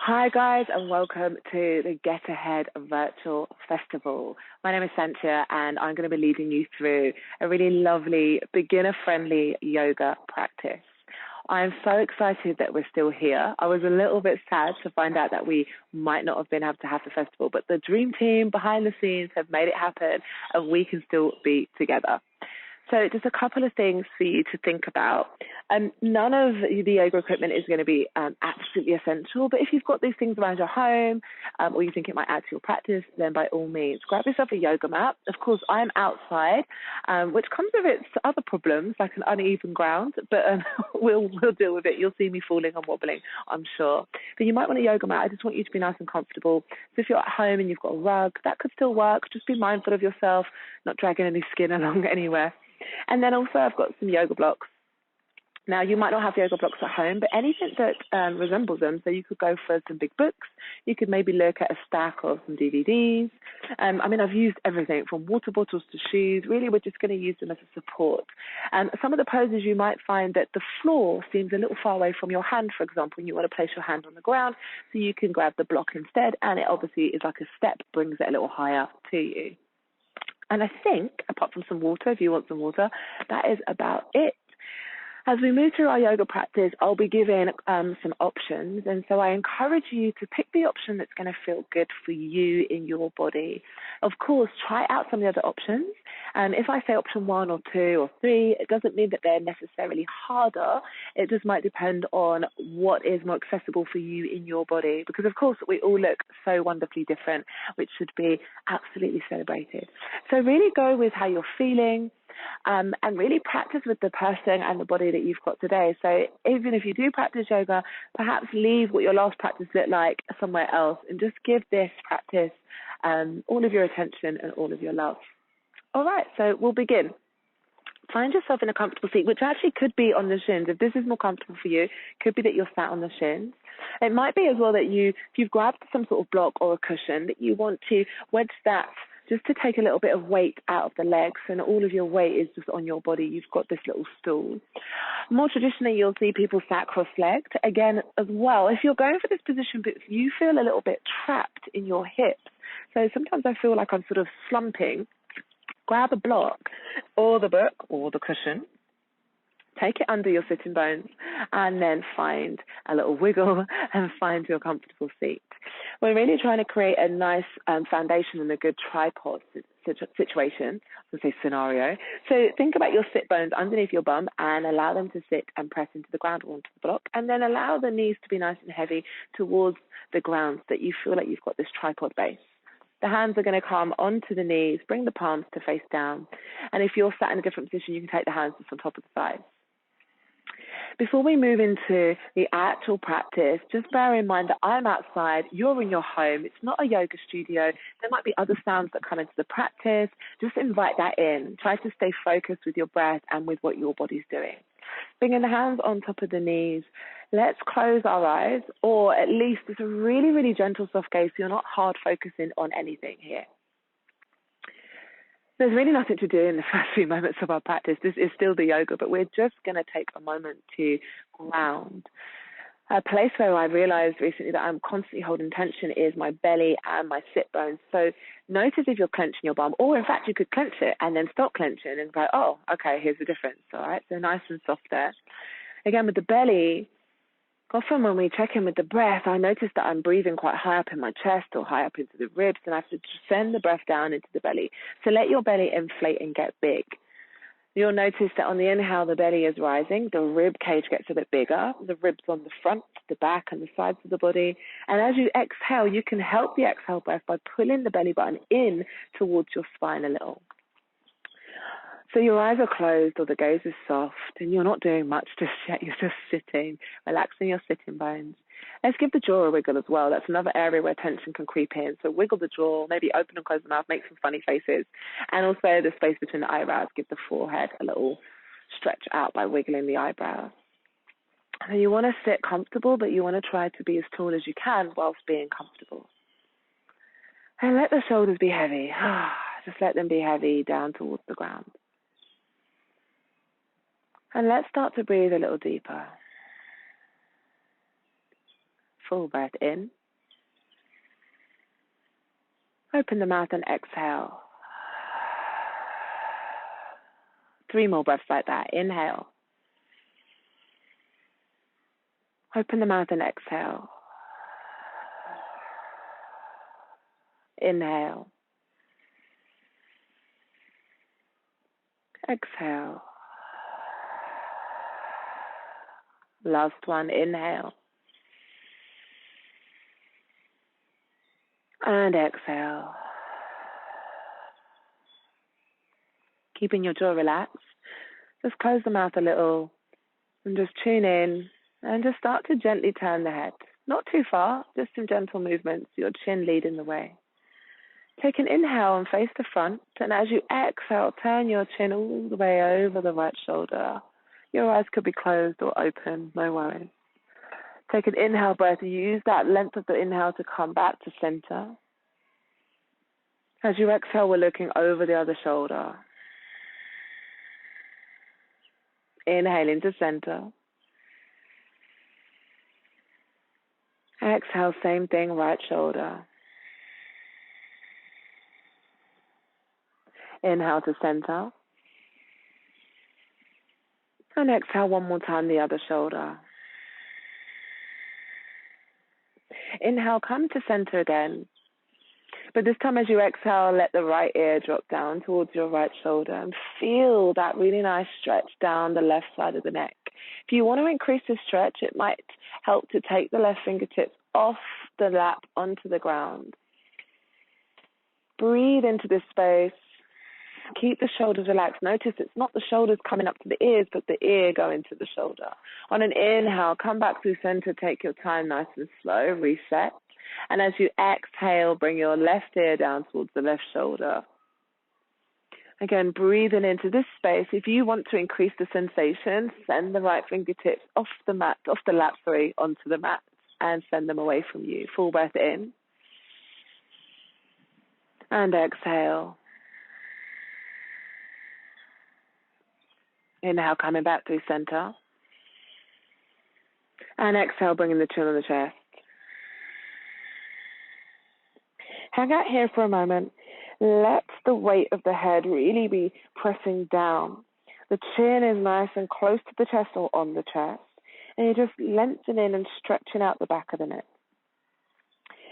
Hi guys and welcome to the Getahead Virtual Festival. My name is Sanchia and I'm going to be leading you through a really lovely beginner-friendly yoga practice. I'm so excited that we're still here. I was a little bit sad to find out that we might not have been able to have the festival, but the dream team behind the scenes have made it happen and we can still be together. So just a couple of things for you to think about. None of the yoga equipment is going to be absolutely essential, but if you've got these things around your home or you think it might add to your practice, then by all means, grab yourself a yoga mat. Of course, I'm outside, which comes with its other problems, like an uneven ground, but we'll deal with it. You'll see me falling and wobbling, I'm sure. But you might want a yoga mat. I just want you to be nice and comfortable. So if you're at home and you've got a rug, that could still work. Just be mindful of yourself, not dragging any skin along anywhere. And then also I've got some yoga blocks. Now, you might not have yoga blocks at home, but anything that resembles them. So you could go for some big books. You could maybe look at a stack of some DVDs. I've used everything from water bottles to shoes. Really, we're just going to use them as a support. Some of the poses you might find that the floor seems a little far away from your hand, for example, and you want to place your hand on the ground. So you can grab the block instead, and it obviously is like a step, brings it a little higher to you. And I think, apart from some water, if you want some water, that is about it. As we move through our yoga practice, I'll be giving some options. And so I encourage you to pick the option that's going to feel good for you in your body. Of course, try out some of the other options. And if I say option 1 or 2 or 3, it doesn't mean that they're necessarily harder. It just might depend on what is more accessible for you in your body. Because, of course, we all look so wonderfully different, which should be absolutely celebrated. So really go with how you're feeling. And really practice with the person and the body that you've got today. So even if you do practice yoga, perhaps leave what your last practice looked like somewhere else and just give this practice all of your attention and all of your love. All right, so we'll begin. Find yourself in a comfortable seat, which actually could be on the shins. If this is more comfortable for you, it could be that you're sat on the shins. It might be as well that if you've grabbed some sort of block or a cushion, that you want to wedge that just to take a little bit of weight out of the legs, and all of your weight is just on your body. You've got this little stool. More traditionally, you'll see people sat cross-legged. Again, as well, if you're going for this position, but you feel a little bit trapped in your hips, so sometimes I feel like I'm sort of slumping, grab a block or the book or the cushion, take it under your sitting bones, and then find a little wiggle and find your comfortable seat. We're really trying to create a nice foundation and a good tripod situation, let's say scenario. So think about your sit bones underneath your bum and allow them to sit and press into the ground or onto the block, and then allow the knees to be nice and heavy towards the ground so that you feel like you've got this tripod base. The hands are going to come onto the knees, bring the palms to face down. And if you're sat in a different position, you can take the hands just on top of the thighs. Before we move into the actual practice, just bear in mind that I'm outside, you're in your home. It's not a yoga studio. There might be other sounds that come into the practice. Just invite that in. Try to stay focused with your breath and with what your body's doing. Bringing the hands on top of the knees. Let's close our eyes, or at least it's a really, really gentle, soft gaze, so you're not hard focusing on anything here. There's really nothing to do in the first few moments of our practice. This is still the yoga, but we're just going to take a moment to ground. A place where I realized recently that I'm constantly holding tension is my belly and my sit bones. So notice if you're clenching your bum, or in fact you could clench it and then stop clenching and go, oh, okay, here's the difference. All right, so nice and soft there. Again, with the belly, often when we check in with the breath, I notice that I'm breathing quite high up in my chest or high up into the ribs, and I have to send the breath down into the belly. So let your belly inflate and get big. You'll notice that on the inhale, the belly is rising, the rib cage gets a bit bigger, the ribs on the front, the back, and the sides of the body. And as you exhale, you can help the exhale breath by pulling the belly button in towards your spine a little. So your eyes are closed or the gaze is soft and you're not doing much just yet. You're just sitting, relaxing your sitting bones. Let's give the jaw a wiggle as well. That's another area where tension can creep in. So wiggle the jaw, maybe open and close the mouth, make some funny faces. And also the space between the eyebrows, give the forehead a little stretch out by wiggling the eyebrows. And you want to sit comfortable, but you want to try to be as tall as you can whilst being comfortable. And let the shoulders be heavy. Just let them be heavy down towards the ground. And let's start to breathe a little deeper. Full breath in. Open the mouth and exhale. 3 more breaths like that. Inhale. Open the mouth and exhale. Inhale. Exhale. Last one. Inhale. And exhale. Keeping your jaw relaxed. Just close the mouth a little and just tune in and just start to gently turn the head. Not too far, just some gentle movements, your chin leading the way. Take an inhale and face the front, and as you exhale, turn your chin all the way over the right shoulder. Your eyes could be closed or open, no worries. Take an inhale breath, use that length of the inhale to come back to center. As you exhale, we're looking over the other shoulder. Inhale into center. Exhale, same thing, right shoulder. Inhale to center. And exhale one more time, the other shoulder. Inhale, come to center again. But this time as you exhale, let the right ear drop down towards your right shoulder and feel that really nice stretch down the left side of the neck. If you want to increase the stretch, it might help to take the left fingertips off the lap onto the ground. Breathe into this space. Keep the shoulders relaxed. Notice it's not the shoulders coming up to the ears, but the ear going to the shoulder. On an inhale, come back through center. Take your time nice and slow. Reset. And as you exhale, bring your left ear down towards the left shoulder. Again, breathing into this space. If you want to increase the sensation, send the right fingertips off the lap, onto the mat and send them away from you. Full breath in. And exhale. Inhale, coming back through center. And exhale, bringing the chin on the chest. Hang out here for a moment. Let the weight of the head really be pressing down. The chin is nice and close to the chest or on the chest. And you're just lengthening and stretching out the back of the neck.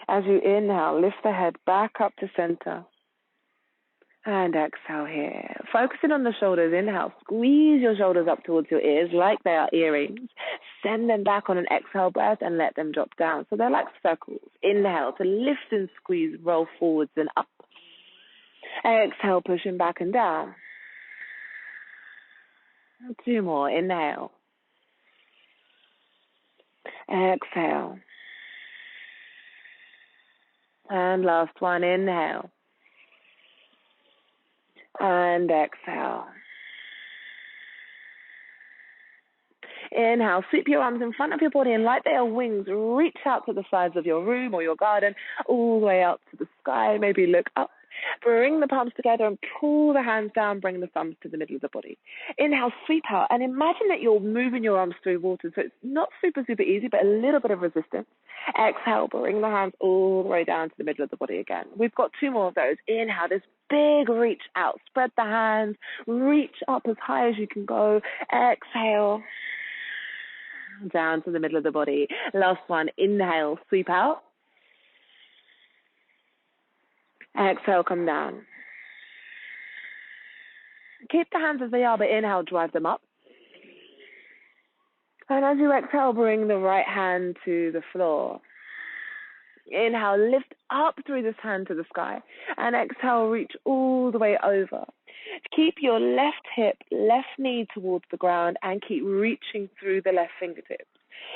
As you inhale, lift the head back up to center. And exhale here. Focusing on the shoulders. Inhale, squeeze your shoulders up towards your ears like they are earrings. Send them back on an exhale breath and let them drop down. So they're like circles. Inhale to lift and squeeze, roll forwards and up. Exhale, pushing back and down. 2 more. Inhale. Exhale. And last one. Inhale. And exhale. Inhale, sweep your arms in front of your body and like they are wings, reach out to the sides of your room or your garden, all the way up to the sky. Maybe look up. Bring the palms together and pull the hands down, bring the thumbs to the middle of the body. Inhale, sweep out, and imagine that you're moving your arms through water, so it's not super easy, but a little bit of resistance. Exhale, bring the hands all the way down to the middle of the body again. We've got 2 more of those. Inhale, this big reach out. Spread the hands, reach up as high as you can go. Exhale, down to the middle of the body. Last one, inhale, sweep out. Exhale, come down. Keep the hands as they are, but inhale, drive them up. And as you exhale, bring the right hand to the floor. Inhale, lift up through this hand to the sky. And exhale, reach all the way over. Keep your left hip, left knee towards the ground and keep reaching through the left fingertips.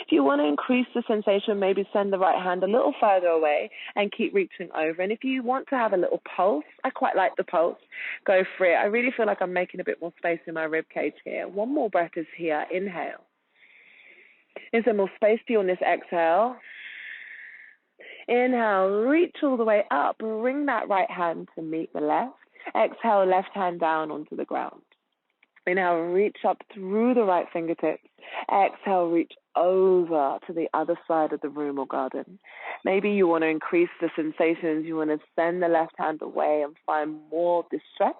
If you want to increase the sensation, maybe send the right hand a little further away and keep reaching over. And if you want to have a little pulse, I quite like the pulse, go for it. I really feel like I'm making a bit more space in my rib cage here. 1 more breath is here. Inhale. Is there more space for you on this exhale? Inhale, reach all the way up. Bring that right hand to meet the left. Exhale, left hand down onto the ground. Inhale, reach up through the right fingertips. Exhale, reach over to the other side of the room or garden. Maybe you want to increase the sensations. You want to send the left hand away and find more of this stretch,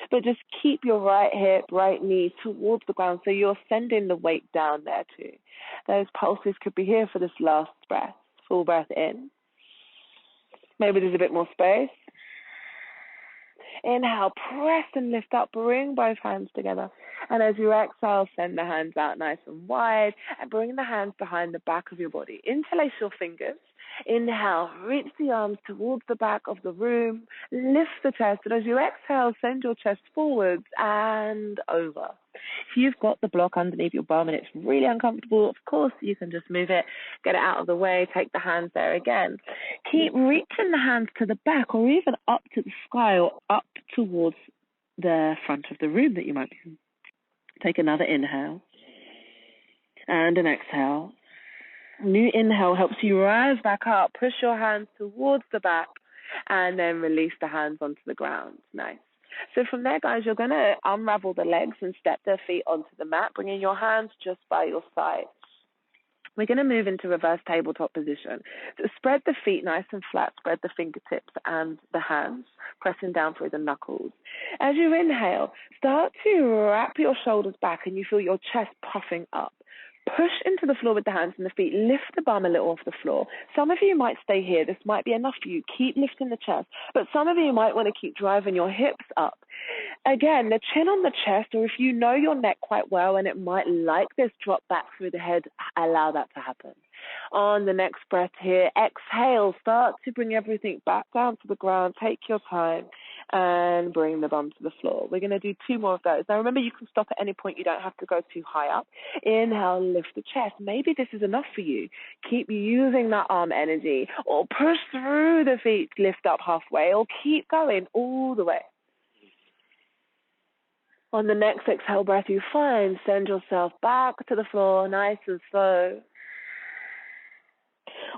but just keep your right hip, right knee towards the ground so you're sending the weight down there too. Those pulses could be here for this last breath. Full breath in. Maybe there's a bit more space. Inhale, press and lift up, bring both hands together. And as you exhale, send the hands out nice and wide and bring the hands behind the back of your body. Interlace your fingers. Inhale, reach the arms towards the back of the room, lift the chest, and as you exhale, send your chest forwards and over. If you've got the block underneath your bum and it's really uncomfortable, of course, you can just move it, get it out of the way, take the hands there again. Keep reaching the hands to the back or even up to the sky or up towards the front of the room that you might be in. Take another inhale and an exhale. New inhale helps you rise back up, push your hands towards the back, and then release the hands onto the ground. Nice. So from there, guys, you're going to unravel the legs and step their feet onto the mat, bringing your hands just by your sides. We're going to move into reverse tabletop position. So spread the feet nice and flat, spread the fingertips and the hands, pressing down through the knuckles. As you inhale, start to wrap your shoulders back and you feel your chest puffing up. Push into the floor with the hands and the feet. Lift the bum a little off the floor. Some of you might stay here. This might be enough for you. Keep lifting the chest. But some of you might want to keep driving your hips up. Again, the chin on the chest, or if you know your neck quite well and it might like this, drop back through the head. Allow that to happen. On the next breath here, exhale. Start to bring everything back down to the ground. Take your time and bring the bum to the floor. We're going to do 2 more of those. Now, remember, you can stop at any point. You don't have to go too high up. Inhale, lift the chest. Maybe this is enough for you. Keep using that arm energy or push through the feet, lift up halfway, or keep going all the way. On the next exhale breath you find, send yourself back to the floor, nice and slow.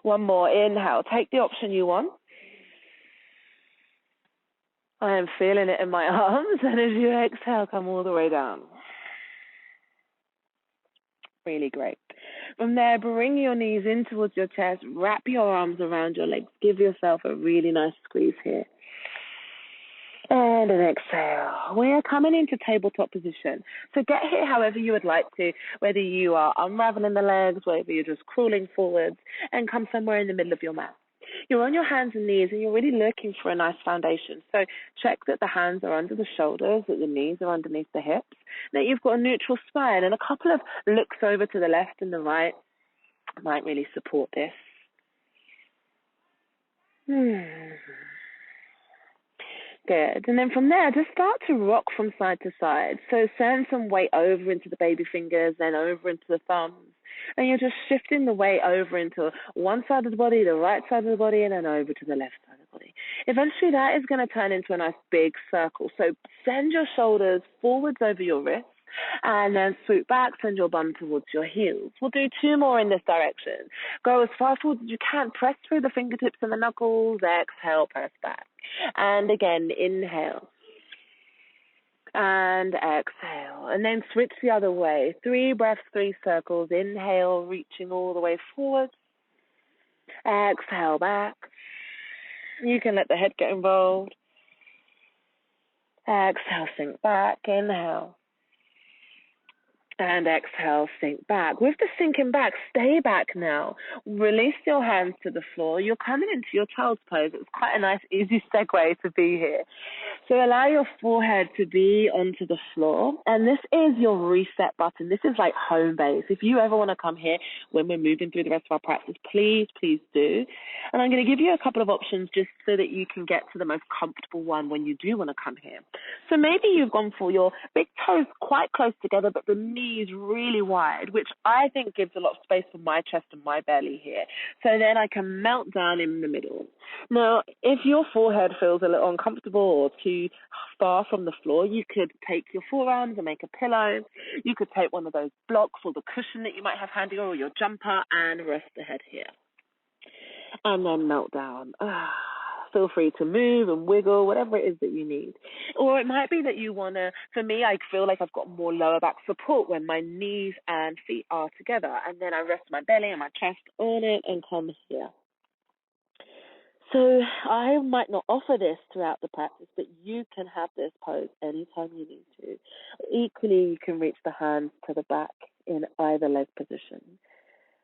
1 more. Inhale. Take the option you want. I am feeling it in my arms. And as you exhale, come all the way down. Really great. From there, bring your knees in towards your chest. Wrap your arms around your legs. Give yourself a really nice squeeze here. And an exhale. We are coming into tabletop position. So get here however you would like to, whether you are unraveling the legs, whether you're just crawling forwards, and come somewhere in the middle of your mat. You're on your hands and knees and you're really looking for a nice foundation. So check that the hands are under the shoulders, that the knees are underneath the hips, that you've got a neutral spine, and a couple of looks over to the left and the right might really support this. Good. And then from there, just start to rock from side to side. So send some weight over into the baby fingers, then over into the thumbs. And you're just shifting the weight over into one side of the body, the right side of the body, and then over to the left side of the body. Eventually, that is going to turn into a nice big circle. So send your shoulders forwards over your wrists, and then swoop back, send your bum towards your heels. We'll do 2 more in this direction. Go as far forward as you can. Press through the fingertips and the knuckles. Exhale, press back. And again, inhale. And exhale. And then switch the other way. 3 breaths, 3 circles. Inhale, reaching all the way forward. Exhale, back. You can let the head get involved. Exhale, sink back. Inhale. And exhale, sink back. With the sinking back, stay back now. Release your hands to the floor. You're coming into your child's pose. It's quite a nice, easy segue to be here. So allow your forehead to be onto the floor. And this is your reset button. This is like home base. If you ever want to come here when we're moving through the rest of our practice, please, please do. And I'm going to give you a couple of options just so that you can get to the most comfortable one when you do want to come here. So maybe you've gone for your big toes quite close together, but the knees really wide, which I think gives a lot of space for my chest and my belly here. So then I can melt down in the middle. Now, if your forehead feels a little uncomfortable or too far from the floor, you could take your forearms and make a pillow. You could take one of those blocks or the cushion that you might have handy or your jumper and rest the head here. And then melt down. feel free to move and wiggle, whatever it is that you need. Or it might be that you want to, for me, I feel like I've got more lower back support when my knees and feet are together. And then I rest my belly and my chest on it and come here. So I might not offer this throughout the practice, but you can have this pose anytime you need to. Equally, you can reach the hands to the back in either leg position.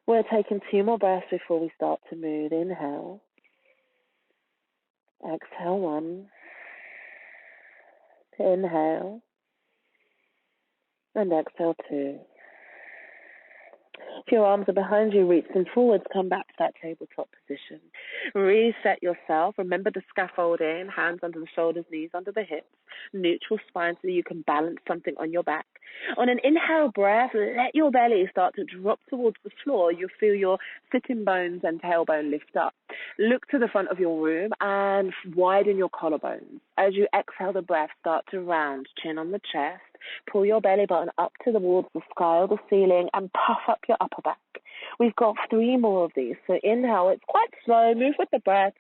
We're taking 2 more breaths before we start to move. Inhale. Exhale 1. Inhale. And exhale 2. If your arms are behind you, reach them forwards, come back to that tabletop position. Reset yourself. Remember the scaffolding, hands under the shoulders, knees under the hips, neutral spine so that you can balance something on your back. On an inhale breath, let your belly start to drop towards the floor. You'll feel your sitting bones and tailbone lift up. Look to the front of your room and widen your collarbones. As you exhale the breath, start to round, chin on the chest. Pull your belly button up towards the sky or the ceiling and puff up your upper back. We've got 3 more of these. So inhale, it's quite slow, move with the breath,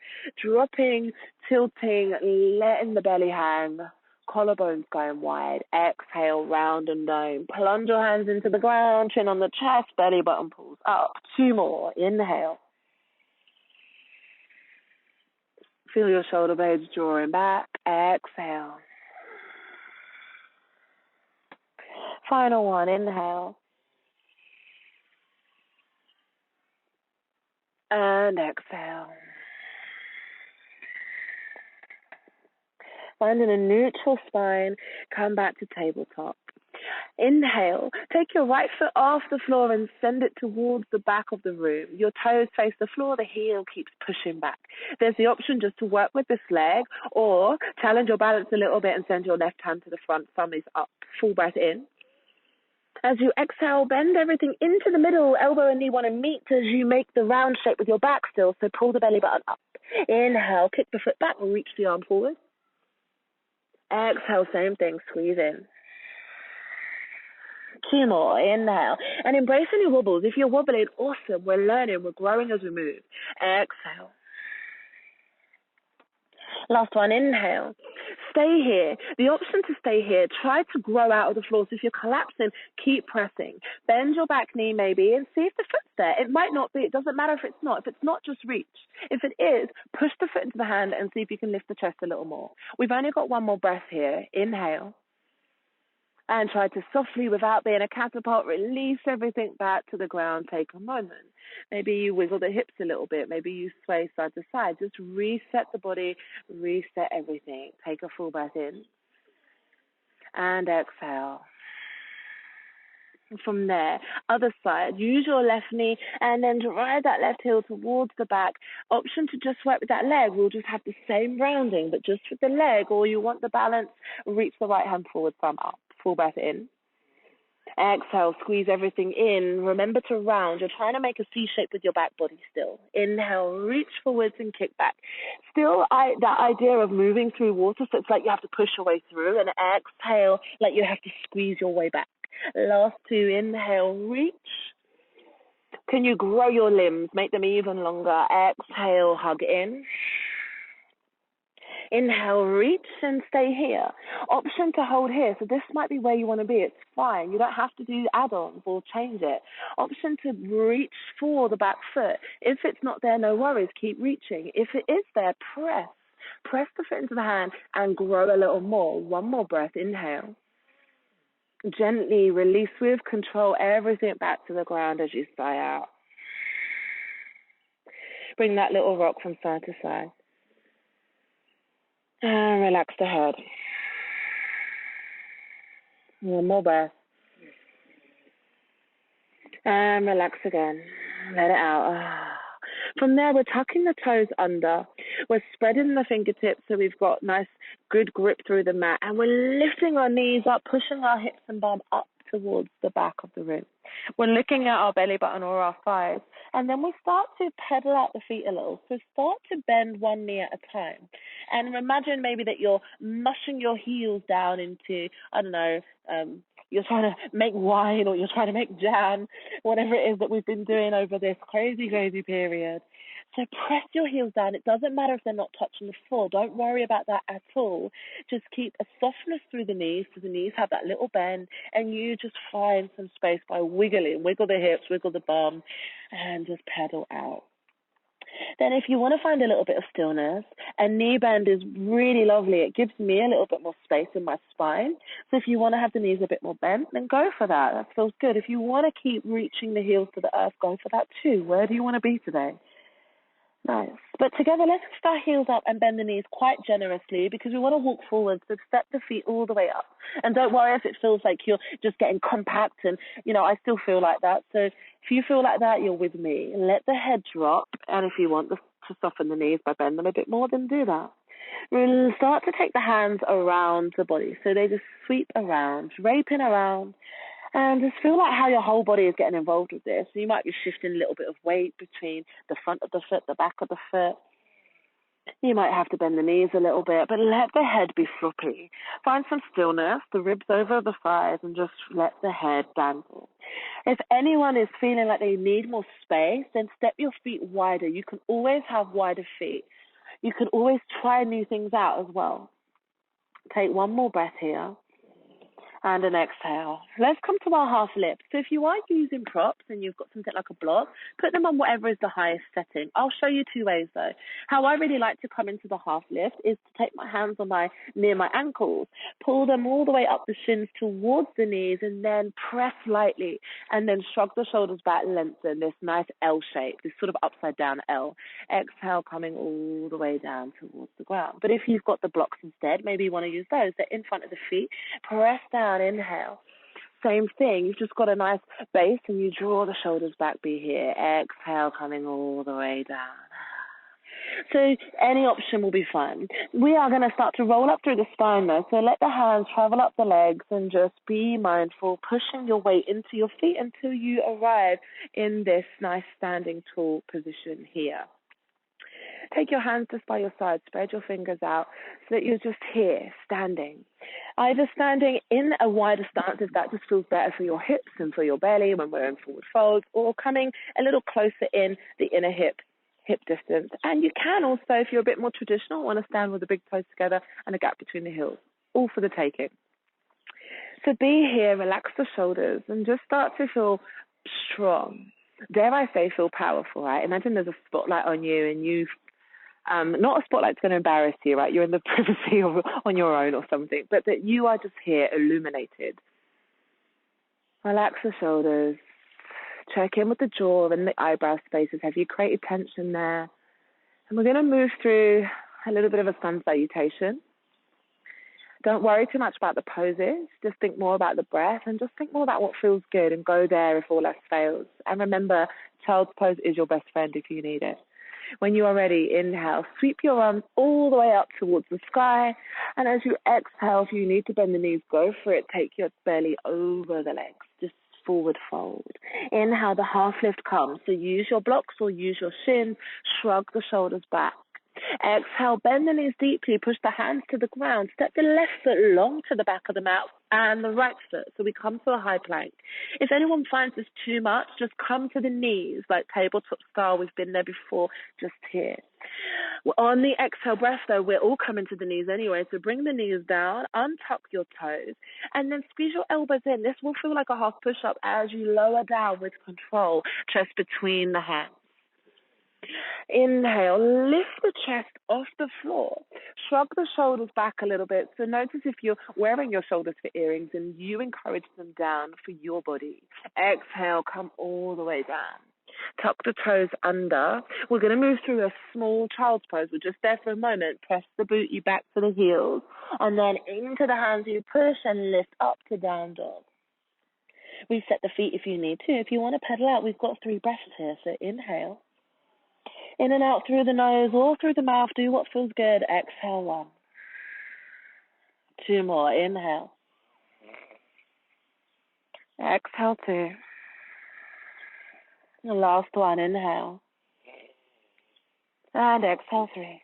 dropping, tilting, letting the belly hang, collarbones going wide. Exhale, round and dome. Plunge your hands into the ground, chin on the chest, belly button pulls up. 2 more. Inhale. Feel your shoulder blades drawing back. Exhale. Final one, inhale. And exhale. Finding a neutral spine, come back to tabletop. Inhale, take your right foot off the floor and send it towards the back of the room. Your toes face the floor, the heel keeps pushing back. There's the option just to work with this leg or challenge your balance a little bit and send your left hand to the front, thumb is up. Full breath in. As you exhale, bend everything into the middle. Elbow and knee want to meet as you make the round shape with your back still. So pull the belly button up. Inhale, kick the foot back, reach the arm forward. Exhale, same thing, squeeze in. 2 more, inhale. And embrace any wobbles. If you're wobbling, awesome. We're learning, we're growing as we move. Exhale. Last one, inhale. Stay here. The option to stay here, try to grow out of the floor. So if you're collapsing, keep pressing. Bend your back knee maybe and see if the foot's there. It might not be. It doesn't matter if it's not. If it's not, just reach. If it is, push the foot into the hand and see if you can lift the chest a little more. We've only got 1 more breath here. Inhale. And try to softly, without being a catapult, release everything back to the ground. Take a moment. Maybe you wiggle the hips a little bit. Maybe you sway side to side. Just reset the body, reset everything. Take a full breath in. And exhale. From there, other side, use your left knee and then drive that left heel towards the back. Option to just work with that leg. We'll just have the same rounding, but just with the leg, or you want the balance, reach the right hand forward, thumb up. Full breath in. Exhale, squeeze everything in. Remember to round. You're trying to make a C shape with your back body still. Inhale, reach forwards and kick back. Still, that idea of moving through water, so it's like you have to push your way through, and exhale, like you have to squeeze your way back. Last 2, inhale, reach. Can you grow your limbs, make them even longer? Exhale, hug in. Inhale, reach and stay here. Option to hold here. So this might be where you want to be. It's fine. You don't have to do add-ons or change it. Option to reach for the back foot. If it's not there, no worries. Keep reaching. If it is there, press. Press the foot into the hand and grow a little more. 1 more breath. Inhale. Gently release with control everything back to the ground as you sigh out. Bring that little rock from side to side. And relax the head. 1 more breath. And relax again. Let it out. From there, we're tucking the toes under. We're spreading the fingertips so we've got nice, good grip through the mat. And we're lifting our knees up, pushing our hips and bum up towards the back of the room. We're looking at our belly button or our thighs. And then we start to pedal out the feet a little. So start to bend 1 knee at a time. And imagine maybe that you're mushing your heels down into, I don't know, you're trying to make wine or you're trying to make jam, whatever it is that we've been doing over this crazy, crazy period. So press your heels down. It doesn't matter if they're not touching the floor. Don't worry about that at all. Just keep a softness through the knees, so the knees have that little bend, and you just find some space by wiggling. Wiggle the hips, wiggle the bum, and just pedal out. Then if you want to find a little bit of stillness, a knee bend is really lovely. It gives me a little bit more space in my spine. So if you want to have the knees a bit more bent, then go for that. That feels good. If you want to keep reaching the heels to the earth, go for that too. Where do you want to be today? Nice. But together, let's lift our heels up and bend the knees quite generously, because we want to walk forward. So step the feet all the way up. And don't worry if it feels like you're just getting compact. And, I still feel like that. So if you feel like that, you're with me. Let the head drop. And if you want to soften the knees by bending them a bit more, then do that. We'll start to take the hands around the body. So they just sweep around, draping around. And just feel like how your whole body is getting involved with this. So you might be shifting a little bit of weight between the front of the foot, the back of the foot. You might have to bend the knees a little bit, but let the head be floppy. Find some stillness, the ribs over the thighs, and just let the head dangle. If anyone is feeling like they need more space, then step your feet wider. You can always have wider feet. You can always try new things out as well. Take one more breath here. And an exhale. Let's come to our half lift. So if you are using props and you've got something like a block, put them on whatever is the highest setting. I'll show you two ways though. How I really like to come into the half lift is to take my hands near my ankles, pull them all the way up the shins towards the knees, and then press lightly, and then shrug the shoulders back, lengthen this nice L shape, this sort of upside down L. Exhale, coming all the way down towards the ground. But if you've got the blocks instead, maybe you want to use those. They're in front of the feet. Press down. Inhale. Same thing. You've just got a nice base and you draw the shoulders back. Be here. Exhale, coming all the way down. So any option will be fine. We are going to start to roll up through the spine though. So let the hands travel up the legs and just be mindful, pushing your weight into your feet until you arrive in this nice standing tall position here. Take your hands just by your side, spread your fingers out so that you're just here, standing. Either standing in a wider stance if that just feels better for your hips and for your belly when we're in forward folds, or coming a little closer in the inner hip distance. And you can also, if you're a bit more traditional, want to stand with the big toes together and a gap between the heels. All for the taking. So be here, relax the shoulders, and just start to feel strong. Dare I say feel powerful, right? Imagine there's a spotlight on you and you've not a spotlight that's going to embarrass you, right? You're in the privacy of on your own or something, but that you are just here illuminated. Relax the shoulders. Check in with the jaw and the eyebrow spaces. Have you created tension there? And we're going to move through a little bit of a sun salutation. Don't worry too much about the poses. Just think more about the breath and just think more about what feels good and go there if all else fails. And remember, child's pose is your best friend if you need it. When you are ready, inhale, sweep your arms all the way up towards the sky. And as you exhale, if you need to bend the knees, go for it. Take your belly over the legs, just forward fold. Inhale, the half lift comes. So use your blocks or use your shins, shrug the shoulders back. Exhale, bend the knees deeply, push the hands to the ground, step the left foot long to the back of the mat and the right foot. So we come to a high plank. If anyone finds this too much, just come to the knees, like tabletop style. We've been there before, just here. On the exhale breath, though, we're all coming to the knees anyway. So bring the knees down, untuck your toes, and then squeeze your elbows in. This will feel like a half push-up as you lower down with control, chest between the hands. Inhale, lift the chest off the floor. Shrug the shoulders back a little bit. So notice if you're wearing your shoulders for earrings and you encourage them down for your body. Exhale, come all the way down. Tuck the toes under. We're going to move through a small child's pose. We're just there for a moment. Press the boot you back to the heels. And then into the hands you push and lift up to down dog. Reset the feet if you need to. If you want to pedal out, we've got 3 breaths here. So inhale. In and out through the nose or through the mouth. Do what feels good. Exhale 1. 2 more. Inhale. Exhale 2. The last one. Inhale. And exhale 3.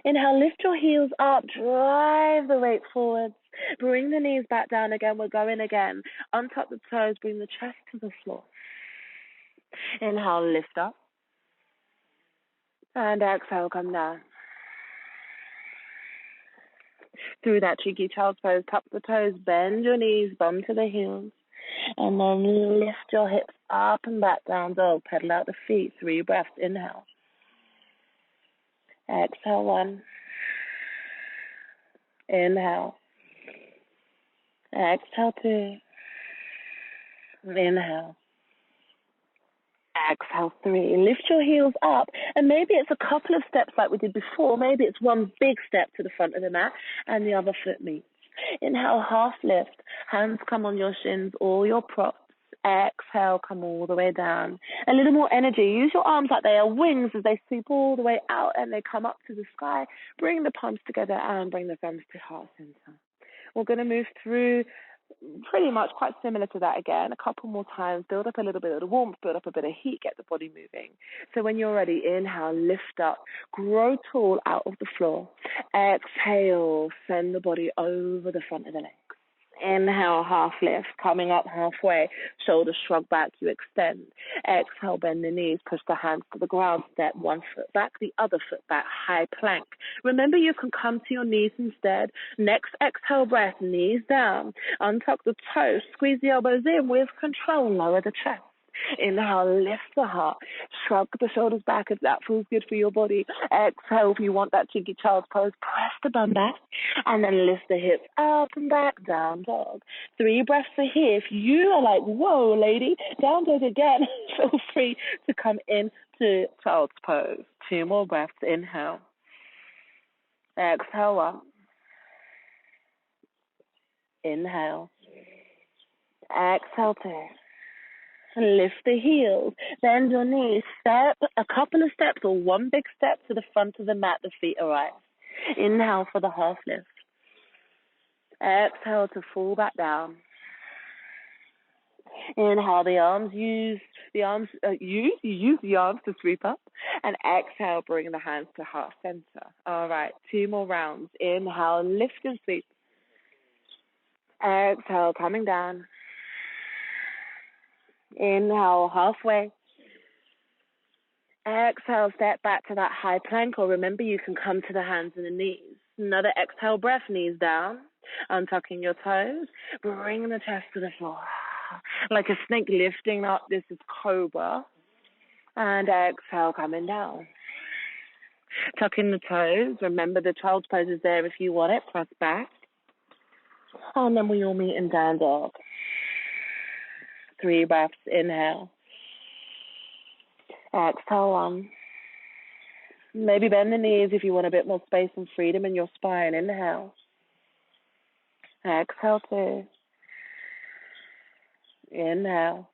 Inhale. Lift your heels up. Drive the weight forwards. Bring the knees back down again. We're going again. Untuck the toes. Bring the chest to the floor. Inhale. Lift up. And exhale, come down. Through that cheeky child's pose, tuck the toes, bend your knees, bum to the heels. And then lift your hips up and back, down dog. Pedal out the feet, 3 breaths. Inhale. Exhale, 1. Inhale. Exhale, 2. Inhale. Exhale, 3. Lift your heels up, and maybe it's a couple of steps like we did before. Maybe it's one big step to the front of the mat, and the other foot meets. Inhale, half lift. Hands come on your shins, all your props. Exhale, come all the way down. A little more energy. Use your arms like they are wings as they sweep all the way out and they come up to the sky. Bring the palms together and bring the thumbs to heart center. We're going to move through pretty much quite similar to that again, a couple more times. Build up a little bit of the warmth, build up a bit of heat, get the body moving. So when you're ready, inhale, lift up, grow tall out of the floor. Exhale, send the body over the front of the legs. Inhale, half lift, coming up halfway, shoulders shrug back, you extend. Exhale, bend the knees, push the hands to the ground, step 1 foot back, the other foot back, high plank. Remember, you can come to your knees instead. Next exhale breath, knees down, untuck the toes, squeeze the elbows in with control, lower the chest. Inhale, lift the heart, shrug the shoulders back if that feels good for your body. Exhale, if you want that cheeky child's pose, press the bum back and then lift the hips up and back, down dog. 3 breaths are here. If you are like, whoa, lady, down dog again, feel free to come into child's pose. 2 more breaths. Inhale. Exhale, 1. Inhale. Exhale, 2. Lift the heels, bend your knees, step a couple of steps or one big step to the front of the mat, the feet arrive. Inhale for the half lift. Exhale to fall back down. Inhale, use the arms to sweep up. And exhale, bring the hands to heart center. All right, 2 more rounds. Inhale, lift and sweep. Exhale, coming down. Inhale, halfway. Exhale, step back to that high plank, or remember you can come to the hands and the knees. Another exhale breath, knees down, untucking your toes, bring the chest to the floor. Like a snake lifting up, this is cobra. And exhale, coming down. Tuck in the toes, remember the child's pose is there if you want it, press back. And then we all meet in down dog. 3 breaths, inhale. Exhale, 1. Maybe bend the knees if you want a bit more space and freedom in your spine. Inhale. Exhale, 2. Inhale.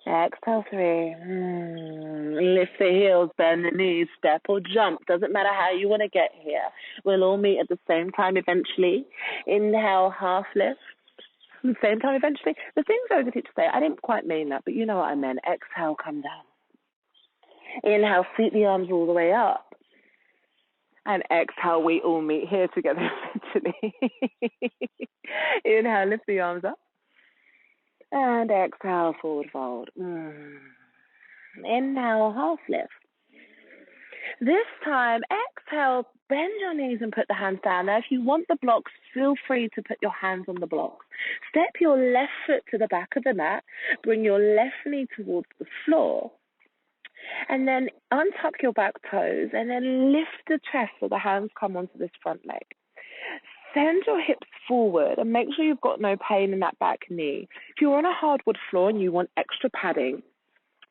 Exhale, 3. Lift the heels, bend the knees, step or jump. Doesn't matter how you want to get here. We'll all meet at the same time eventually. Inhale, half lift. Same time eventually. The things I was going to say, I didn't quite mean that, but you know what I meant. Exhale, come down. Inhale, sweep the arms all the way up. And exhale, we all meet here together eventually. Inhale, lift the arms up. And exhale, forward fold. Inhale, half lift. This time, exhale, bend your knees and put the hands down. Now, if you want the blocks, feel free to put your hands on the blocks. Step your left foot to the back of the mat. Bring your left knee towards the floor. And then untuck your back toes and then lift the chest so the hands come onto this front leg. Send your hips forward and make sure you've got no pain in that back knee. If you're on a hardwood floor and you want extra padding,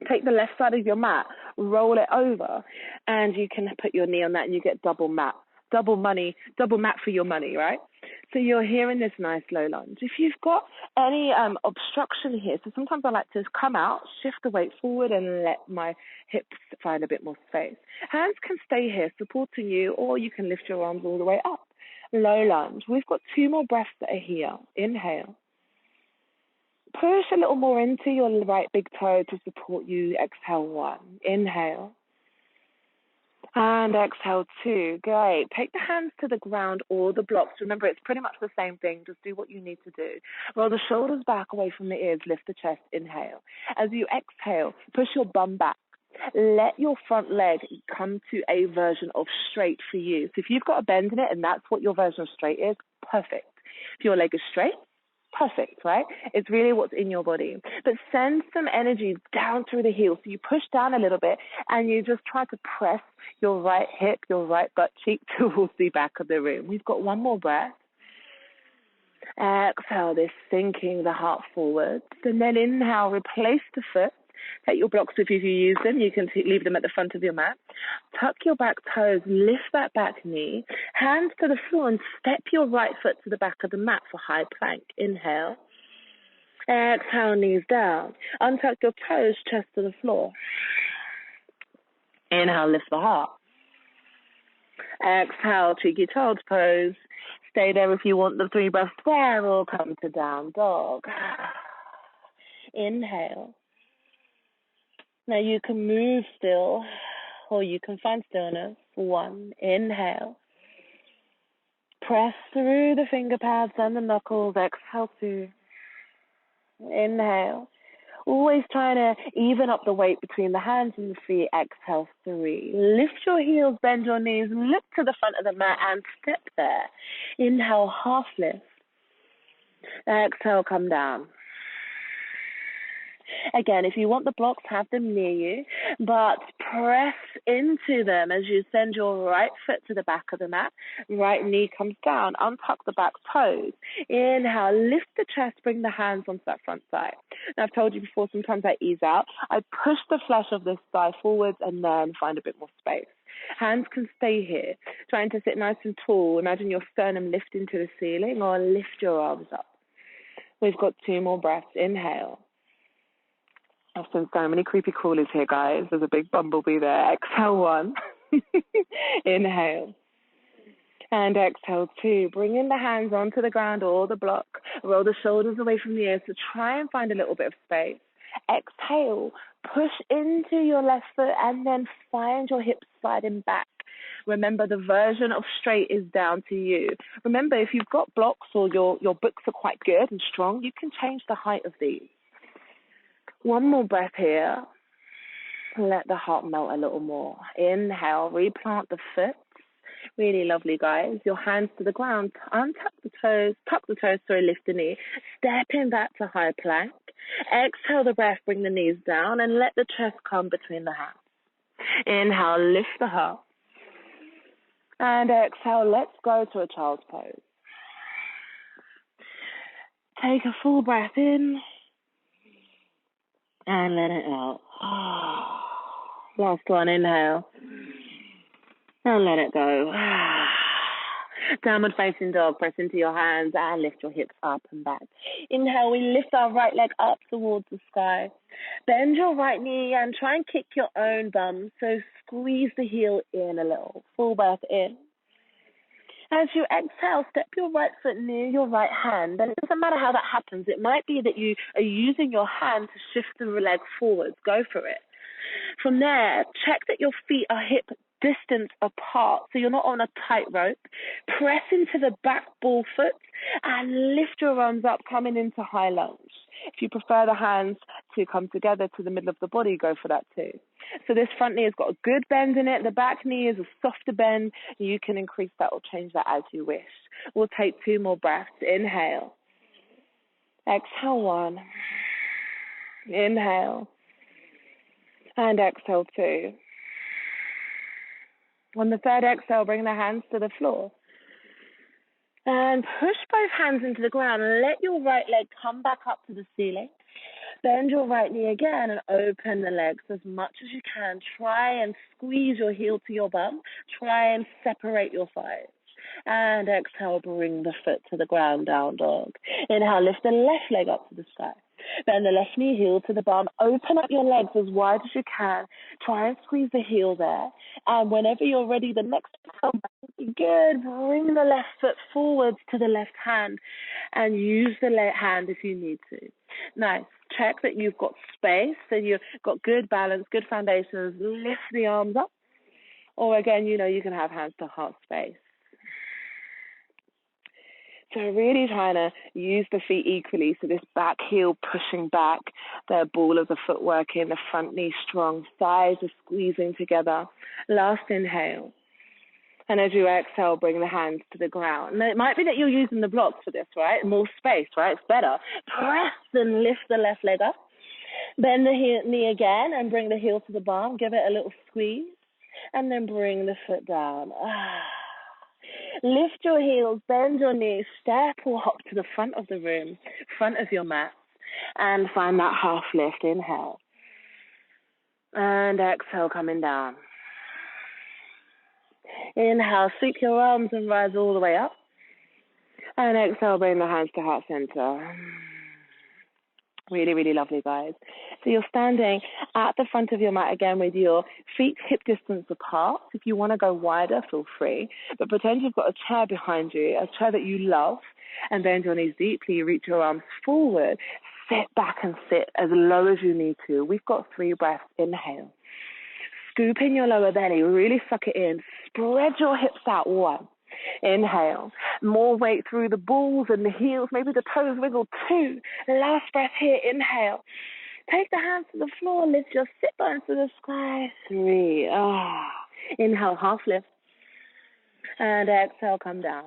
take the left side of your mat, roll it over, and you can put your knee on that and you get double mat for your money, right? So you're here in this nice low lunge. If you've got any obstruction here, so sometimes I like to come out, shift the weight forward and let my hips find a bit more space. Hands can stay here supporting you, or you can lift your arms all the way up. Low lunge. We've got 2 more breaths that are here. Inhale. Push a little more into your right big toe to support you. Exhale, 1. Inhale. And exhale, 2. Great. Take the hands to the ground or the blocks. Remember, it's pretty much the same thing. Just do what you need to do. Roll the shoulders back away from the ears. Lift the chest. Inhale. As you exhale, push your bum back. let your front leg come to a version of straight for you. So if you've got a bend in it and that's what your version of straight is, perfect. If your leg is straight, perfect, right? It's really what's in your body. But send some energy down through the heel. So you push down a little bit and you just try to press your right hip, your right butt cheek towards the back of the room. We've got one more breath. Exhale, this sinking the heart forwards. And then inhale, replace the foot. Take your blocks with you if you use them. You can leave them at the front of your mat. Tuck your back toes, lift that back knee, hands to the floor, and step your right foot to the back of the mat for high plank. Inhale. Exhale, knees down. Untuck your toes, chest to the floor. Inhale, lift the heart. Exhale, cheeky child's pose. Stay there if you want the 3 breath square, or come to down dog. Inhale. Now you can move still, or you can find stillness. 1, inhale. Press through the finger pads and the knuckles. Exhale, 2. Inhale. Always trying to even up the weight between the hands and the feet. Exhale, 3. Lift your heels, bend your knees, look to the front of the mat and step there. Inhale, half lift. Exhale, come down. Again, if you want the blocks, have them near you, but press into them as you send your right foot to the back of the mat. Right knee comes down. Untuck the back toes. Inhale, lift the chest, bring the hands onto that front thigh. Now, I've told you before, sometimes I ease out. I push the flesh of this thigh forwards and then find a bit more space. Hands can stay here. Trying to sit nice and tall. Imagine your sternum lifting to the ceiling, or lift your arms up. We've got 2 more breaths. Inhale. I've seen so many creepy crawlies here, guys. There's a big bumblebee there. Exhale, 1. Inhale. And exhale, 2. Bring in the hands onto the ground or the block. Roll the shoulders away from the ears. So try and find a little bit of space. Exhale. Push into your left foot and then find your hips sliding back. Remember, the version of straight is down to you. Remember, if you've got blocks or your books are quite good and strong, you can change the height of these. 1 more breath here. Let the heart melt a little more. Inhale, replant the foot. Really lovely, guys. Your hands to the ground. Untuck the toes, tuck the toes, lift the knee. Stepping back to high plank. Exhale the breath, bring the knees down and let the chest come between the hands. Inhale, lift the heart. And exhale, let's go to a child's pose. Take a full breath in. And let it out. Last one, inhale. And let it go. Downward facing dog. Press into your hands and lift your hips up and back. Inhale, we lift our right leg up towards the sky. Bend your right knee and try and kick your own bum. So squeeze the heel in a little. Full breath in. As you exhale, step your right foot near your right hand. And it doesn't matter how that happens. It might be that you are using your hand to shift the leg forwards. Go for it. From there, check that your feet are hip distance apart, so you're not on a tightrope. Press into the back ball foot and lift your arms up, coming into high lunge. If you prefer the hands to come together to the middle of the body, go for that too. So this front knee has got a good bend in it. The back knee is a softer bend. You can increase that or change that as you wish. We'll take 2 more breaths. Inhale. Exhale, 1. Inhale. And exhale, 2. On the third exhale, bring the hands to the floor. And push both hands into the ground and let your right leg come back up to the ceiling. Bend your right knee again and open the legs as much as you can. Try and squeeze your heel to your bum. Try and separate your thighs. And exhale, bring the foot to the ground, down dog. Inhale, lift the left leg up to the sky. Bend the left knee, heel to the bum. Open up your legs as wide as you can. Try and squeeze the heel there. And whenever you're ready, the next exhale, good. Bring the left foot forwards to the left hand and use the left hand if you need to. Nice. Check that you've got space, so you've got good balance, good foundations. Lift the arms up. Or again, you can have hands to heart space. So really trying to use the feet equally. So this back heel pushing back, the ball of the foot working, the front knee strong, thighs are squeezing together. Last inhale. And as you exhale, bring the hands to the ground. Now, it might be that you're using the blocks for this, right? More space, right? It's better. Press and lift the left leg up. Bend the knee again and bring the heel to the bum. Give it a little squeeze. And then bring the foot down. Lift your heels, bend your knees, step or hop to the front of the room, front of your mat, and find that half lift. Inhale. And exhale, coming down. Inhale, sweep your arms and rise all the way up. And exhale, bring the hands to heart center. Really, really lovely, guys. So you're standing at the front of your mat again with your feet hip distance apart. If you want to go wider, feel free. But pretend you've got a chair behind you, a chair that you love, and bend your knees deeply. Reach your arms forward. Sit back and sit as low as you need to. We've got 3 breaths. Inhale. Scoop in your lower belly. Really suck it in. Spread your hips out. 1. Inhale. More weight through the balls and the heels. Maybe the toes wiggle. 2. Last breath here. Inhale. Take the hands to the floor. Lift your sit bones to the sky. 3. Inhale, half lift. And exhale, come down.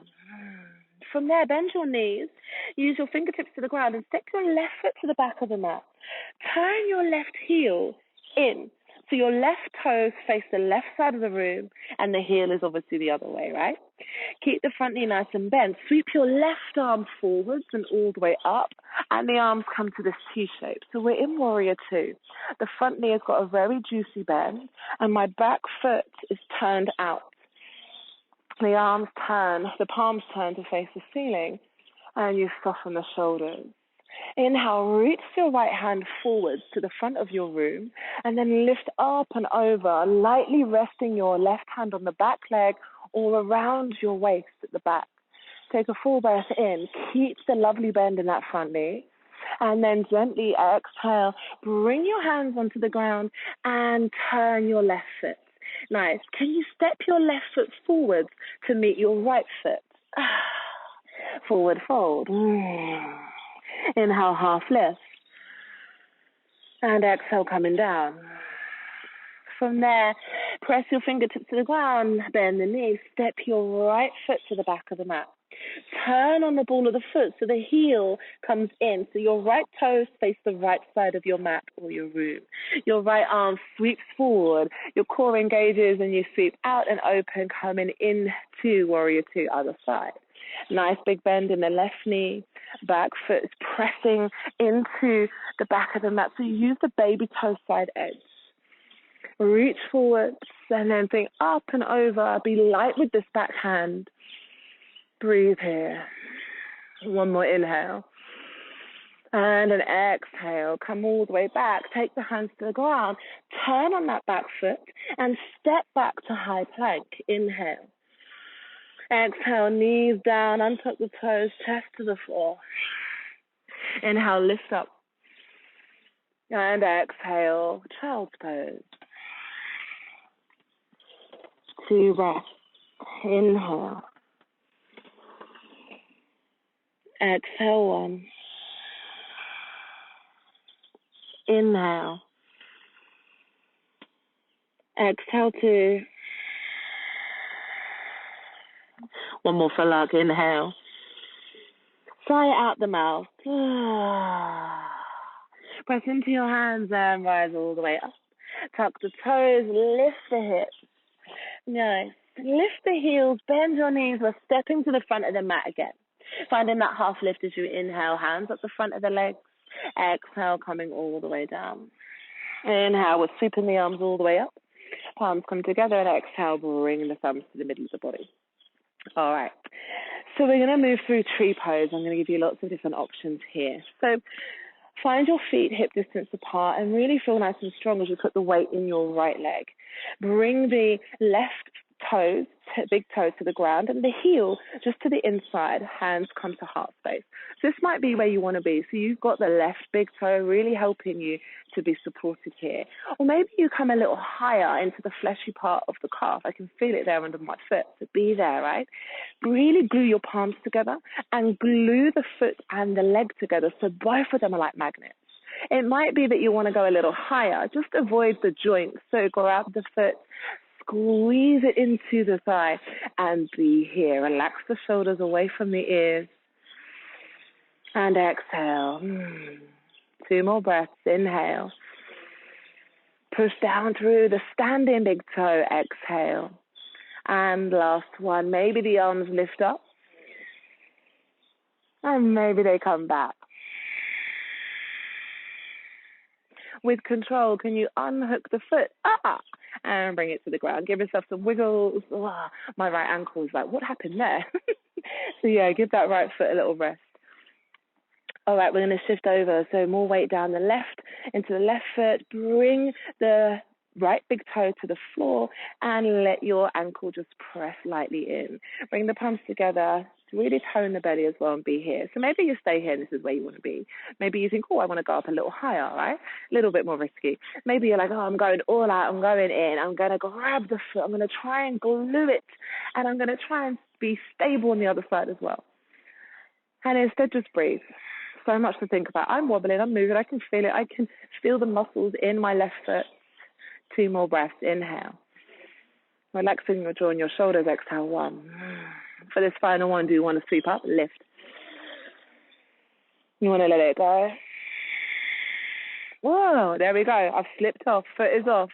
From there, bend your knees. Use your fingertips to the ground and step your left foot to the back of the mat. Turn your left heel in. So your left toes face the left side of the room and the heel is obviously the other way, right? Keep the front knee nice and bent. Sweep your left arm forwards and all the way up and the arms come to this T shape. So we're in warrior 2. The front knee has got a very juicy bend and my back foot is turned out. The arms turn, the palms turn to face the ceiling and you soften the shoulders. Inhale, reach your right hand forwards to the front of your room and then lift up and over, lightly resting your left hand on the back leg or around your waist at the back. Take a full breath in, keep the lovely bend in that front knee and then gently exhale, bring your hands onto the ground and turn your left foot. Nice. Can you step your left foot forwards to meet your right foot? Forward fold. Inhale, half lift. And exhale, coming down. From there, press your fingertips to the ground, bend the knees, step your right foot to the back of the mat. Turn on the ball of the foot so the heel comes in. So your right toes face the right side of your mat or your room. Your right arm sweeps forward. Your core engages and you sweep out and open, coming into warrior 2, other side. Nice big bend in the left knee. Back foot is pressing into the back of the mat. So you use the baby toe side edge. Reach forward and then think up and over. Be light with this back hand. Breathe here. 1 more inhale. And an exhale. Come all the way back. Take the hands to the ground. Turn on that back foot and step back to high plank. Inhale. Exhale, knees down, untuck the toes, chest to the floor. Inhale, lift up. And exhale, child's pose. 2 breaths. Inhale. Exhale, 1. Inhale. Exhale, 2. 1 more for luck. Inhale. Sigh out the mouth. Press into your hands and rise all the way up. Tuck the toes, lift the hips. Nice. Lift the heels, bend your knees. We're stepping to the front of the mat again. Finding that half lift as you inhale, hands up the front of the legs. Exhale, coming all the way down. Inhale, we're sweeping the arms all the way up. Palms come together and exhale, bring the thumbs to the middle of the body. All right. So we're going to move through tree pose. I'm going to give you lots of different options here. So find your feet hip distance apart and really feel nice and strong as you put the weight in your right leg. Bring the left toes, big toe to the ground, and the heel just to the inside, hands come to heart space. So this might be where you want to be. So you've got the left big toe really helping you to be supported here. Or maybe you come a little higher into the fleshy part of the calf. I can feel it there under my foot. So be there, right? Really glue your palms together and glue the foot and the leg together so both of them are like magnets. It might be that you want to go a little higher. Just avoid the joints. So grab the foot, squeeze it into the thigh, and be here. Relax the shoulders away from the ears. And exhale. 2 more breaths. Inhale. Push down through the standing big toe. Exhale. And last one. Maybe the arms lift up. And maybe they come back. With control, can you unhook the foot? And bring it to the ground. Give yourself some wiggles. My right ankle is like, what happened there? So yeah, give that right foot a little rest. All right, we're going to shift over. So more weight down the left, into the left foot. Bring the right big toe to the floor and let your ankle just press lightly in. Bring the palms together to really tone the belly as well and be here. So maybe you stay here and this is where you want to be. Maybe you think, I want to go up a little higher, right? A little bit more risky. Maybe you're like, I'm going all out, I'm going in, I'm going to grab the foot, I'm going to try and glue it, and I'm going to try and be stable on the other side as well. And instead, just breathe. So much to think about. I'm wobbling, I'm moving, I can feel it. I can feel the muscles in my left foot. 2 more breaths. Inhale. Relaxing your jaw and your shoulders. Exhale. 1. For this final one, do you want to sweep up? Lift. You want to let it go? Whoa, there we go. I've slipped off. Foot is off.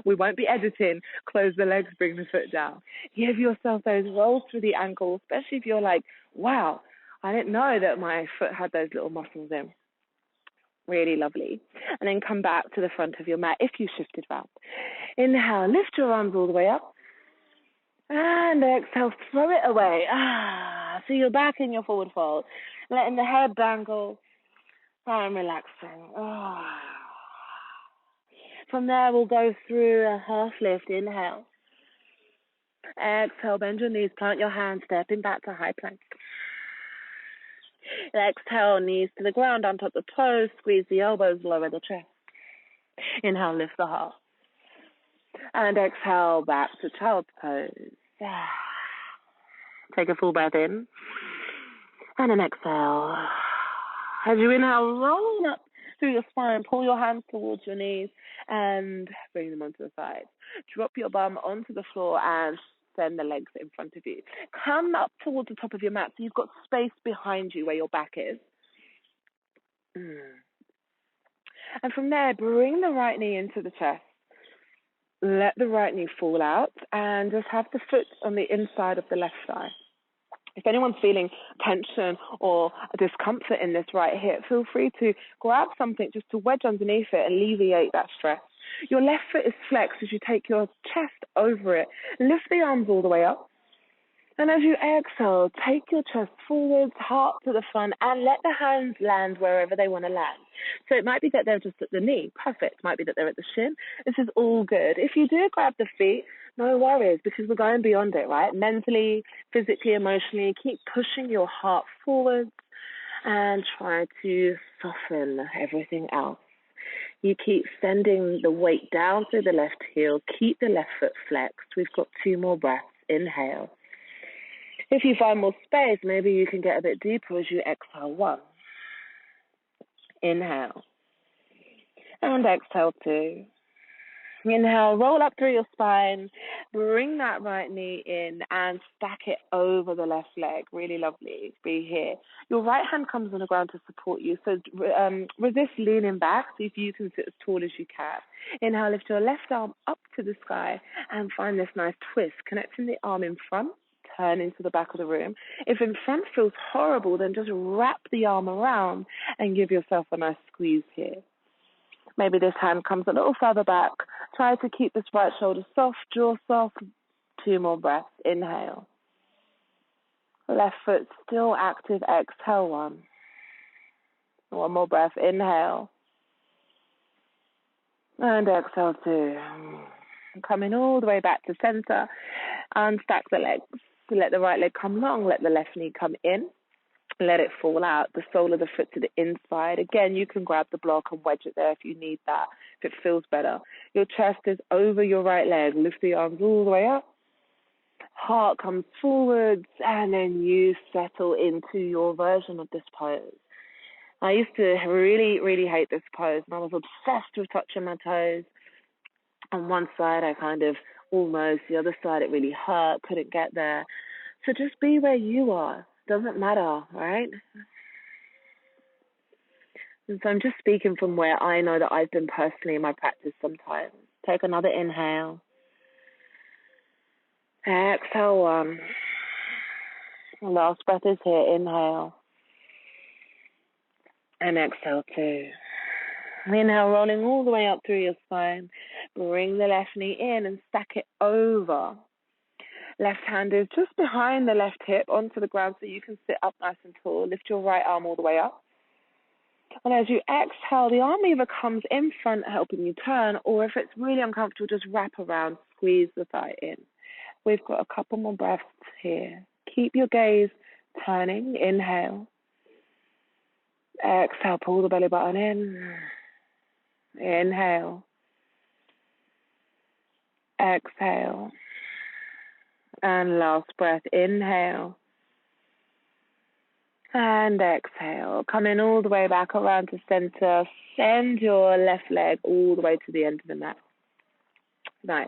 We won't be editing. Close the legs, bring the foot down. Give yourself those rolls through the ankles, especially if you're like, wow, I didn't know that my foot had those little muscles in. Really lovely. And then come back to the front of your mat if you shifted round. Inhale, lift your arms all the way up. And exhale, throw it away. So you're back in your forward fold. Letting the head dangle and relaxing. From there, we'll go through a half lift. Inhale. Exhale, bend your knees, plant your hands, stepping back to high plank. Exhale, knees to the ground, untap the toes, squeeze the elbows, lower the chest. Inhale, lift the heart. And exhale, back to child's pose. Take a full breath in. And an exhale. As you inhale, roll up through your spine, pull your hands towards your knees and bring them onto the sides. Drop your bum onto the floor and send the legs in front of you. Come up towards the top of your mat so you've got space behind you where your back is. And from there, bring the right knee into the chest. Let the right knee fall out and just have the foot on the inside of the left thigh. If anyone's feeling tension or discomfort in this right hip, feel free to grab something just to wedge underneath it and alleviate that stress. Your left foot is flexed as you take your chest over it. Lift the arms all the way up. And as you exhale, take your chest forwards, heart to the front, and let the hands land wherever they want to land. So it might be that they're just at the knee. Perfect. It might be that they're at the shin. This is all good. If you do grab the feet, no worries, because we're going beyond it, right? Mentally, physically, emotionally, keep pushing your heart forwards and try to soften everything else. You keep sending the weight down through the left heel. Keep the left foot flexed. We've got 2 more breaths. Inhale. If you find more space, maybe you can get a bit deeper as you exhale. 1. Inhale. And exhale 2. Inhale, roll up through your spine. Bring that right knee in and stack it over the left leg. Really lovely. Be here. Your right hand comes on the ground to support you. So resist leaning back. See if you can sit as tall as you can. Inhale, lift your left arm up to the sky and find this nice twist. Connecting the arm in front. Turn into the back of the room. If in front feels horrible, then just wrap the arm around and give yourself a nice squeeze here. Maybe this hand comes a little further back. Try to keep this right shoulder soft, jaw soft. 2 more breaths. Inhale. Left foot still active. Exhale. 1. 1 more breath. Inhale. And exhale 2. Coming all the way back to center. Unstack the legs. Let the right leg come long. Let the left knee come in. Let it fall out. The sole of the foot to the inside. Again, you can grab the block and wedge it there if you need that, if it feels better. Your chest is over your right leg. Lift the arms all the way up. Heart comes forwards, and then you settle into your version of this pose. I used to really, really hate this pose, and I was obsessed with touching my toes. On one side, I kind of almost, the other side, it really hurt, couldn't get there. So just be where you are. Doesn't matter, right? And so I'm just speaking from where I know that I've been personally in my practice sometimes. Take another inhale. Exhale one. Last breath is here. Inhale. And exhale two. Inhale, rolling all the way up through your spine. Bring the left knee in and stack it over. Left hand is just behind the left hip onto the ground so you can sit up nice and tall. Lift your right arm all the way up. And as you exhale, the arm either comes in front helping you turn, or if it's really uncomfortable, just wrap around, squeeze the thigh in. We've got a couple more breaths here. Keep your gaze turning. Inhale. Exhale, pull the belly button in. Inhale. Exhale. And last breath. Inhale. And exhale. Come in all the way back around to center. Send your left leg all the way to the end of the mat. Nice.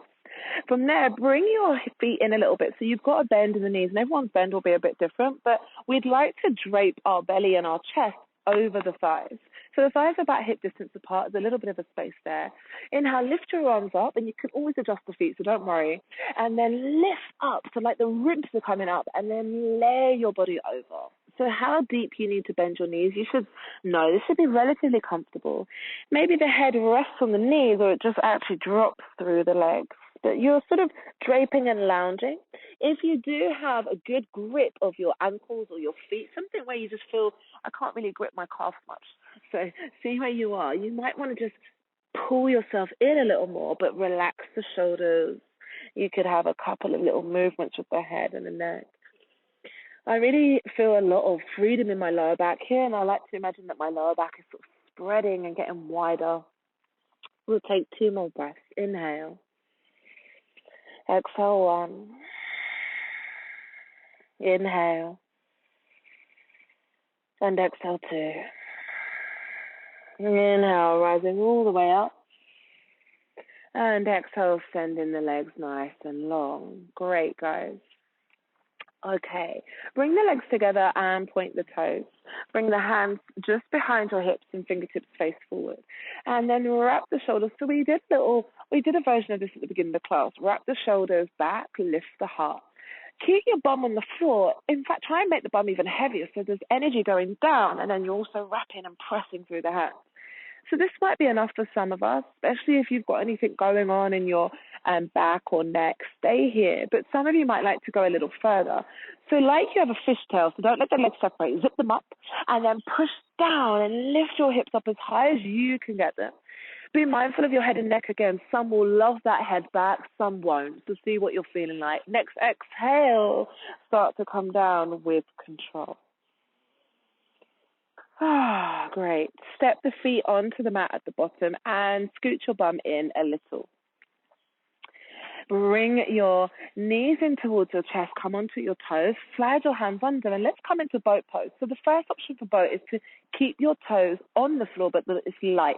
From there, bring your feet in a little bit. So you've got a bend in the knees, and everyone's bend will be a bit different, but we'd like to drape our belly and our chest over the thighs. So the thighs are about hip distance apart. There's a little bit of a space there. Inhale, lift your arms up, and you can always adjust the feet, so don't worry. And then lift up, so like the ribs are coming up, and then lay your body over. So how deep you need to bend your knees, you should know. This should be relatively comfortable. Maybe the head rests on the knees, or it just actually drops through the legs. But you're sort of draping and lounging. If you do have a good grip of your ankles or your feet, something where you just feel, I can't really grip my calf much. So see where you are. You might want to just pull yourself in a little more, but relax the shoulders. You could have a couple of little movements with the head and the neck. I really feel a lot of freedom in my lower back here, and I like to imagine that my lower back is sort of spreading and getting wider. We'll take 2 more breaths. Inhale. Exhale 1. Inhale. And exhale 2. Inhale, rising all the way up. And exhale, sending the legs nice and long. Great, guys. Okay, bring the legs together and point the toes. Bring the hands just behind your hips and fingertips face forward. And then wrap the shoulders. So we did a version of this at the beginning of the class. Wrap the shoulders back, lift the heart. Keep your bum on the floor. In fact, try and make the bum even heavier so there's energy going down, and then you're also wrapping and pressing through the hands. So this might be enough for some of us, especially if you've got anything going on in your back or neck. Stay here. But some of you might like to go a little further. So like you have a fishtail, so don't let the legs separate. Zip them up and then push down and lift your hips up as high as you can get them. Be mindful of your head and neck again. Some will love that head back, some won't. So see what you're feeling like. Next exhale, start to come down with control. Ah, great. Step the feet onto the mat at the bottom and scoot your bum in a little. Bring your knees in towards your chest. Come onto your toes. Slide your hands under, and let's come into boat pose. So the first option for boat is to keep your toes on the floor, but it's light.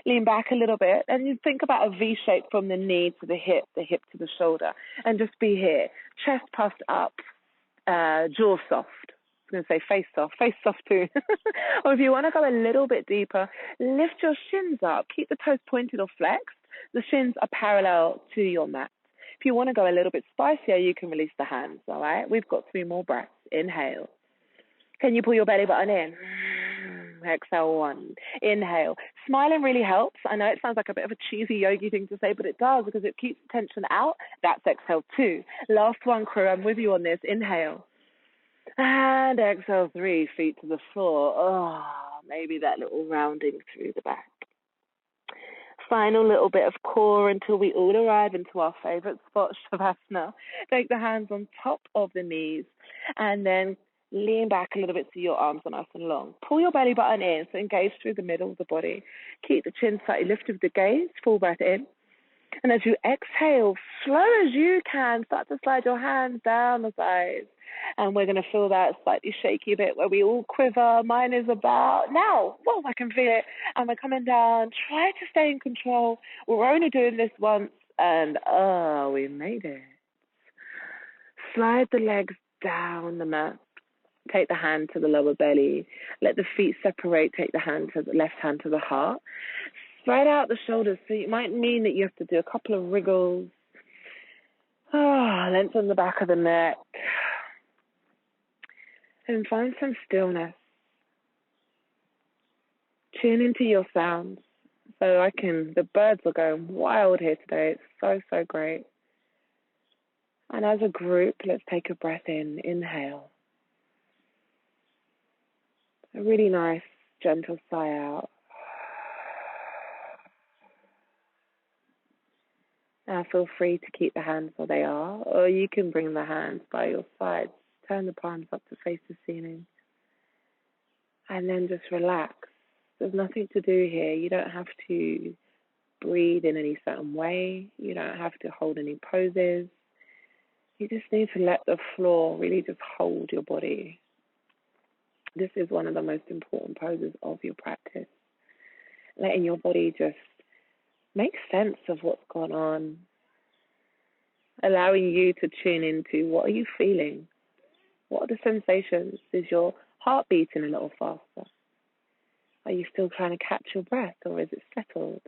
Lean back a little bit, and you think about a V shape from the knee to the hip to the shoulder, and just be here. Chest puffed up, jaw soft. I was going to say face soft too. Or if you want to go a little bit deeper, lift your shins up. Keep the toes pointed or flexed. The shins are parallel to your mat. If you want to go a little bit spicier, you can release the hands, all right? We've got 3 more breaths. Inhale. Can you pull your belly button in? Exhale 1. Inhale. Smiling really helps. I know it sounds like a bit of a cheesy yogi thing to say, but it does because it keeps the tension out. That's exhale 2. Last one, crew. I'm with you on this. Inhale. And exhale 3, feet to the floor. Oh, maybe that little rounding through the back. final little bit of core until we all arrive into our favorite spot, Shavasana. Take the hands on top of the knees and then lean back a little bit so your arms are nice and long. Pull your belly button in, so engage through the middle of the body. Keep the chin slightly lifted with the gaze, full breath in. And as you exhale, slow as you can, start to slide your hands down the sides. And we're going to feel that slightly shaky bit where we all quiver. Mine is about now. Whoa, I can feel it. And we're coming down. Try to stay in control. We're only doing this once. And we made it. Slide the legs down the mat. Take the hand to the lower belly. Let the feet separate. Take the left hand to the heart. Spread out the shoulders. So it might mean that you have to do a couple of wriggles. Lengthen the back of the neck. And find some stillness. Tune into your sounds. The birds are going wild here today. It's so, so great. And as a group, let's take a breath in. Inhale. A really nice, gentle sigh out. Now feel free to keep the hands where they are, or you can bring the hands by your sides. Turn the palms up to face the ceiling. And then just relax. There's nothing to do here. You don't have to breathe in any certain way. You don't have to hold any poses. You just need to let the floor really just hold your body. This is one of the most important poses of your practice. Letting your body just make sense of what's going on. Allowing you to tune into what are you feeling? What are the sensations? Is your heart beating a little faster? Are you still trying to catch your breath, or is it settled?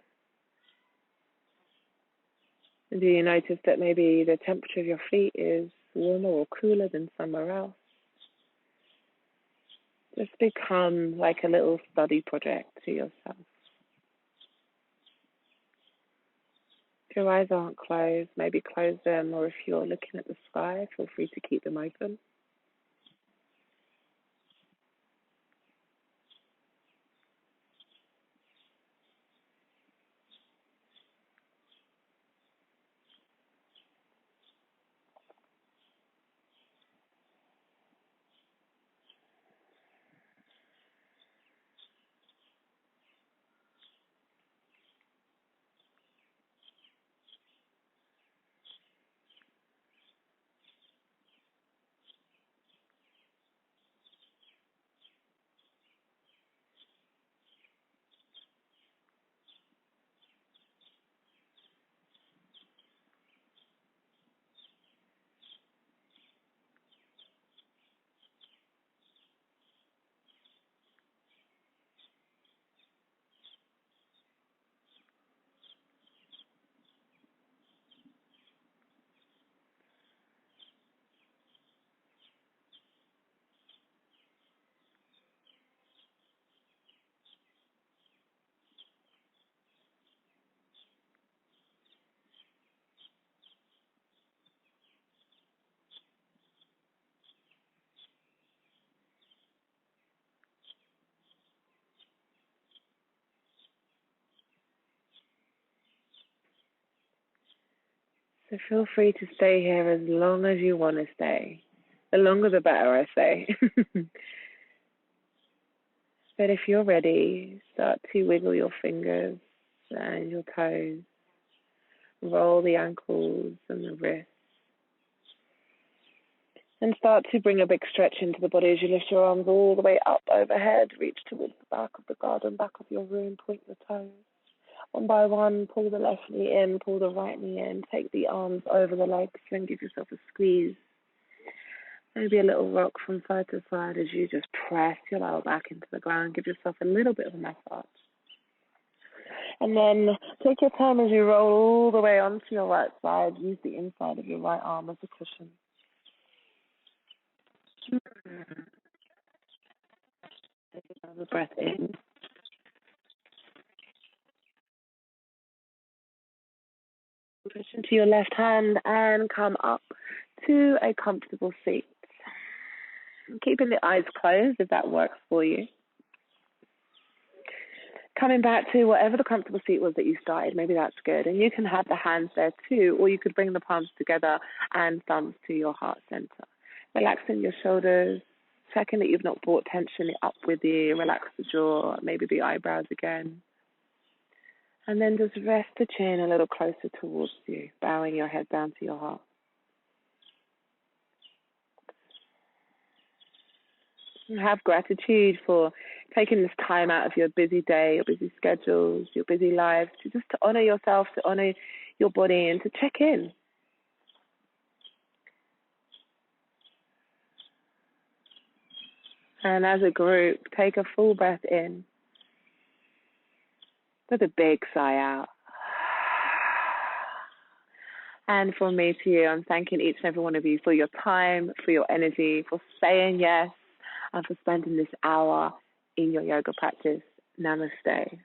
And do you notice that maybe the temperature of your feet is warmer or cooler than somewhere else? Just become like a little study project to yourself. If your eyes aren't closed, maybe close them, or if you're looking at the sky, feel free to keep them open. So feel free to stay here as long as you want to stay. The longer the better, I say. But if you're ready, start to wiggle your fingers and your toes. Roll the ankles and the wrists. And start to bring a big stretch into the body as you lift your arms all the way up overhead. Reach towards the back of the garden, back of your room, point the toes. One by one, pull the left knee in, pull the right knee in. Take the arms over the legs and give yourself a squeeze. Maybe a little rock from side to side as you just press your lower back into the ground. Give yourself a little bit of a massage. And then take your time as you roll all the way onto your right side. Use the inside of your right arm as a cushion. Take another breath in. Push into your left hand and come up to a comfortable seat. Keeping the eyes closed if that works for you. Coming back to whatever the comfortable seat was that you started, maybe that's good. And you can have the hands there too, or you could bring the palms together and thumbs to your heart center. Relaxing your shoulders, checking that you've not brought tension up with you. Relax the jaw, maybe the eyebrows again. And then just rest the chin a little closer towards you, bowing your head down to your heart. And have gratitude for taking this time out of your busy day, your busy schedules, your busy lives, to honor yourself, to honor your body, and to check in. And as a group, take a full breath in with a big sigh out. And from me to you, I'm thanking each and every one of you for your time, for your energy, for saying yes, and for spending this hour in your yoga practice. Namaste.